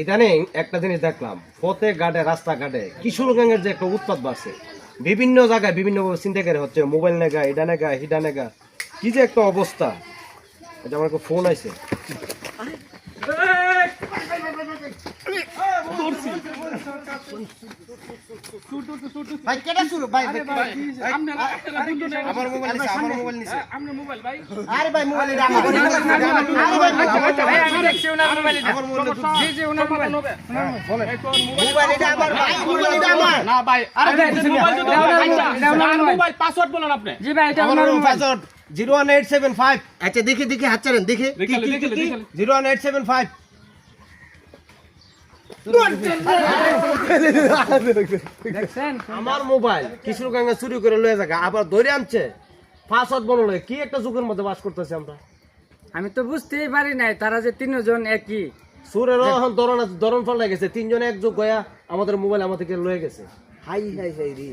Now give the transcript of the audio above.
ইদানিং একটা জিনিস দেখলাম, ফতেঘাটে রাস্তাঘাটে কিশোরগঞ্জের যে একটা উৎপাত বাড়ছে, বিভিন্ন জায়গায় বিভিন্ন চিন্তাকারী হচ্ছে, মোবাইল নেগা, এটা নেগা, হিডা নেগা, কি যে একটা অবস্থা। এটা আমার একটা ফোন আছে। ভাই কেডা শুরু ভাই আমার মোবাইল নিছে, আমার মোবাইল নিছে। আরে ভাই মোবাইল এটা আমার মোবাইল এটা আমার ভাই মোবাইল এটা আমার না ভাই আরে মোবাইল পাসওয়ার্ড বলেন আপনি। জি ভাই এটা আমার আমার মোবাইল মোবাইল। পাসওয়ার্ড 01875। আচ্ছা দেখে দেখে হাত চালান দেখে দেখালে দেখালে দেখালে 01875। দেখছেন আমার মোবাইল কিশোরগঞ্জে চুরি করে লয়ে যাবে, আবার ধরে আনছে, পাসওয়ার্ড বললো। কি একটা যুগের মধ্যে বাস করতেছি আমরা। আমি তো বুঝতেই পারি নাই তারা যে তিনজন একই। সুরেরও এখন ধরন পাল্টা গেছে, তিনজনে এক যুগ গয়া আমাদের মোবাইল আমাদেরকে লয়ে গেছে। হাই হাই হাই রে।